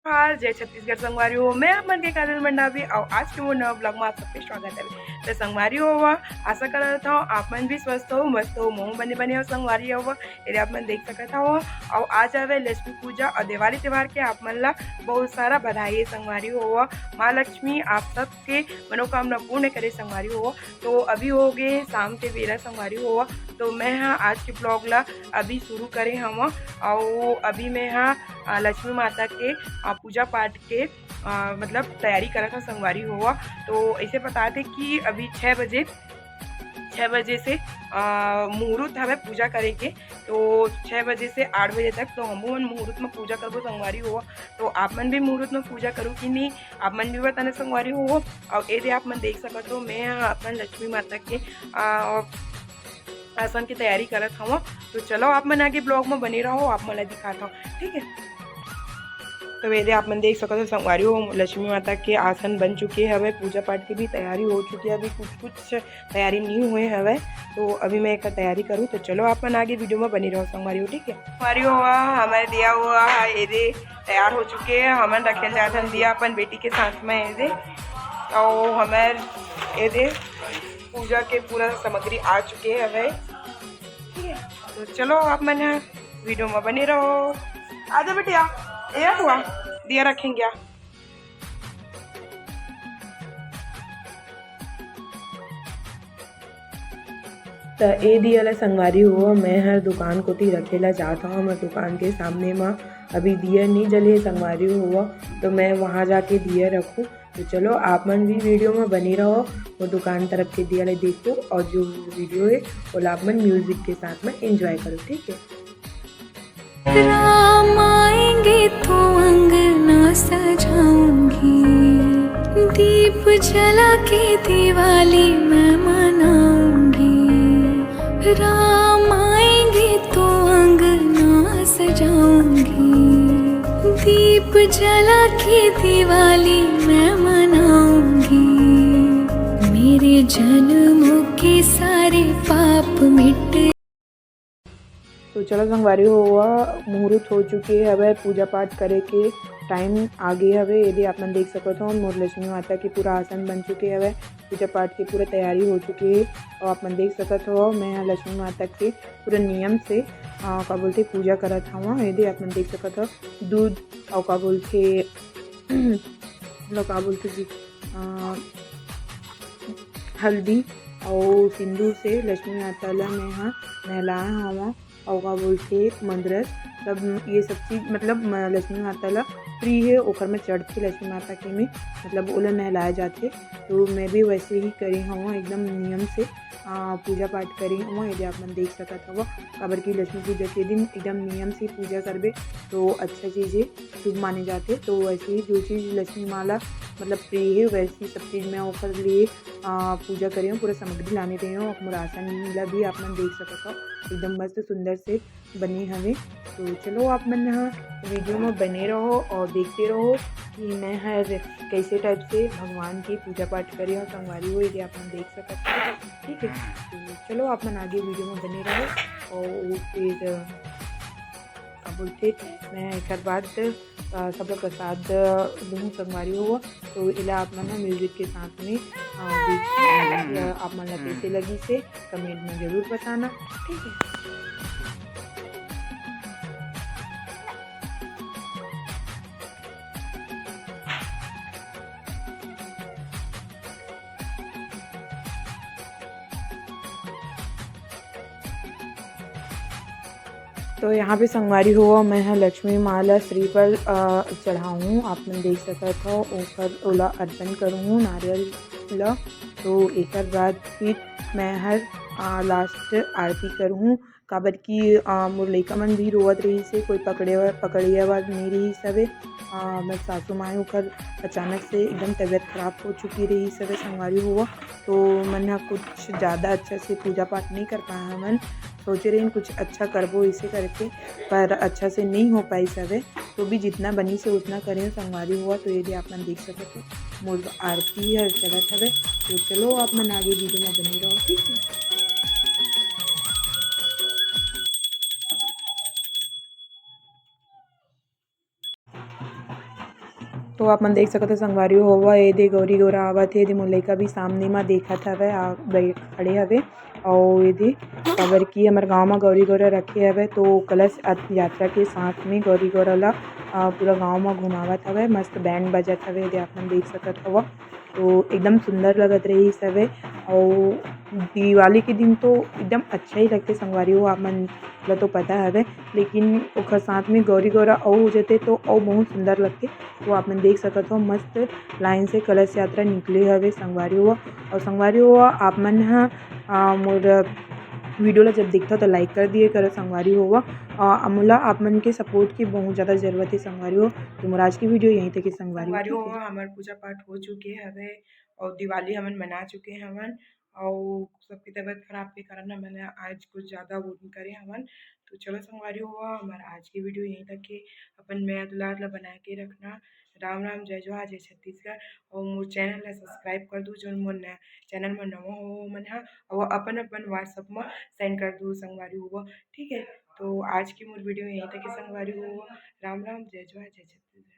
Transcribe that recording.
हाल जय छत्तीसगढ़ संगवारी हो मैं अपन के काजल मंडावी और आज के वो नवा ब्लॉग में आप सबके स्वागत है। तो संगवारी हो आशा करत हूँ आप मन भी स्वस्थ हो मस्त हो मोह बने बने हो संगवारी हो यदि आप मन देख सकता हो। और आज आवे लक्ष्मी पूजा और दिवाली त्यौहार के आप मन ला बहुत सारा बधाई है संगवारी हो। माँ लक्ष्मी आप सबके मनोकामना पूर्ण करे संगवारी हो। तो अभी हो गए शाम के बेरा संगवारी हो। तो मैं हाँ आज के ब्लॉग ला अभी शुरू करे हम और अभी मैं हाँ लक्ष्मी माता के पूजा पाठ के मतलब तैयारी करा था संगवारी हुआ। तो ऐसे बताते कि अभी 6 बजे से मुहूर्त हमें पूजा करेंगे। तो 6 बजे से 8 बजे तक तो हम मुहूर्त में पूजा करबो संगवारी हुआ। तो आप मन भी मुहूर्त में पूजा करो कि नहीं आप मन भी बताना संगवारी हुआ। और यदि आप मन देख सकते हो मैं अपन लक्ष्मी माता के आसन की तैयारी करत हूँ। तो चलो आप मन आगे ब्लॉग में बने रहो आप मन दिखाता हूँ ठीक है। तो वैसे आप मन देख सकते हो संगवारी हो लक्ष्मी माता के आसन बन चुके हवे पूजा पाठ की भी तैयारी हो चुकी है। अभी कुछ तैयारी नहीं हुए हवे तो अभी मैं एक तैयारी करूँ। तो चलो आप मन आगे वीडियो में बनी रहो संगवारी हो ठीक है। संगवारी हुआ हमें दिया हुआ ये तैयार हो चुके हैं हमें रखे जाते दिया अपन बेटी के साथ में ये और हमें ये पूजा के पूरा सामग्री आ चुके हैं हमें ठीक है। तो चलो आप मन वीडियो में बने रहो। आजा बेटिया ये हुआ दिया रखेंगे। तो ए दिया ला संगवारी हुआ मैं हर दुकान को ती रखेला चाहता हूँ। मैं दुकान के सामने में अभी दिया नहीं जले संगवारी हुआ तो मैं वहाँ जाके दिया रखूँ। तो चलो आप मन भी वीडियो में बनी रहो वो दुकान तरफ के दिया ले देखो और जो वीडियो है वो आप मन म्यूजिक के साथ में एंजॉय करो ठीक है। राम आएंगे तो अंगना सजाऊंगी दीप जला के दिवाली मैं मनाऊंगी। राम आएंगे तो अंगना सजाऊंगी दीप जला के दिवाली मैं मनाऊंगी। मेरे जन्मों के सारे पाप मिट। तो चलो संगवारी हुआ मुहूर्त हो चुके है हवे पूजा पाठ करे के टाइम आगे हवे। यदि आप मन देख सकते हो मोर लक्ष्मी माता की पूरा आसन बन चुके हवे पूजा पाठ की पूरा तैयारी हो चुकी है। और आप मन देख सकते हो मैं लक्ष्मी माता के पूरे नियम से का बोलते पूजा करत हूँ। यदि आप मन देख सकते हो दूध और का बोलते का बोलते जी हल्दी और सिंदूर से लक्ष्मी माता ला मैं हाँ नहलाया हवा और का बोलते मंद्रस सब ये सब चीज़ मतलब लक्ष्मी माता ला प्रिय है ओकर में चढ़ते लक्ष्मी माता के में मतलब ओला नहलाए जाते। तो मैं भी वैसे ही करी हूँ एकदम नियम से पूजा पाठ करी हूँ। यदि आप मन देख सकते हो काबर की लक्ष्मी पूजा के दिन एकदम नियम से पूजा करबे तो अच्छा चीज़ें शुभ माने जाते। तो वैसे ही जो चीज़ लक्ष्मी माला मतलब प्रिय है वैसी सब चीज़ मैं ओकर लिए पूजा करी हूँ पूरा सामग्री लाने रही हूँ। और आसन ला भी आप मन देख सकते हो एकदम मस्त सुंदर से बने हवे। तो चलो आप मन वीडियो में बने रहो और देखते रहो कि मैं हर कैसे टाइप से भगवान की पूजा पाठ करी और संगवारी हो। यदि आप मन देख सकते हो ठीक है। तो चलो आप मन आगे वीडियो में बने रहो और फिर बोलते मैं एक बाद सब लोग प्रसाद लूँ संगवारी हुआ। तो इला आप मन म्यूजिक के साथ में आप मन कैसे लगी से कमेंट में ज़रूर बताना ठीक है। तो यहाँ पे संगवारी हुआ मैं लक्ष्मी माला श्रीफल चढ़ाऊँ आप मन देख सकते हो ऊपर ओला अर्पण करूँ नारियल ला। तो एक बाद फिर मैं हर लास्ट आरती करूँ काबर की मोर लइका मन भी रोवत रही से कोई पकड़े आवाज नहीं रही सवे। मैं सासू माँ ओकर अचानक से एकदम तबीयत खराब हो चुकी रही सवे संगवारी हुआ। तो मन कुछ ज़्यादा अच्छा से पूजा पाठ नहीं कर पाया मन सोचे रही कुछ अच्छा करबो इसे करके पर अच्छा से नहीं हो पाई सवे। तो भी जितना बनी से उतना करें संगवारी हुआ। तो यदि आप मन देख सके तो मोर आरती हर चलत हवे। तो चलो आप मन आगे वीडियो में बनी रहो ठीक है। तो आप मन देख सकत हो संगवारी होवा ए दे गौरी गौरा आवत हे दे मोर लइका भी सामने म देखत हवय खड़े हवे अउ एदे काबर की हमर गाँव म गौरी गौरा रखे हवे तो कलश यात्रा के साथ में गौरी गौरा ला पूरा गाँव म घुमावत हवय। मस्त बैंड बजत हवे एदे आप मन देख सकत हव। तो एकदम सुंदर लगत रहिस हवे अउ दिवाली के दिन तो एकदम अच्छा ही लगथे संगवारी हो आप मन ला तो पता हवे, लेकिन ओकर साथ में गौरी गौरा अउ हो जाथे तो अउ बहुत सुंदर लगथे। तो आप मन देख सकत हो मस्त लाइन से कलश यात्रा निकले हवे संगवारी हो। और संगवारी हो आप मन ह मोर वीडियो ला जब देखथव तो लाइक कर दिए करो संगवारी हो। मोला आप मन के सपोर्ट की बहुत ज़्यादा ज़रूरत है संगवारी हो। तो मोर आज की वीडियो यहीं तक ही संगवारी संगवारी हो ठीक है। हमार पूजा पाठ हो चुके हवे और दिवाली हमन मना चुके हवन और सबकी तबीयत खराब के कारण हमन आज कुछ ज़्यादा वो नहीं करे हवन। तो चलो संगवारी हो हमारा आज की वीडियो यहीं तक ही। अपन मेरा दुलार ला बना के रखना। राम राम जय जोहार जय छत्तीसगढ़। और मोर चैनल ला सब्सक्राइब कर दू जो मोर चैनल में नवा हो मन ह और अपन अपन व्हाट्सएप में सेंड कर दू संगवारी हो ठीक है। तो आज की मोर वीडियो यहीं तक ही संगवारी हो। राम राम जय जोहार जय छत्तीसगढ़।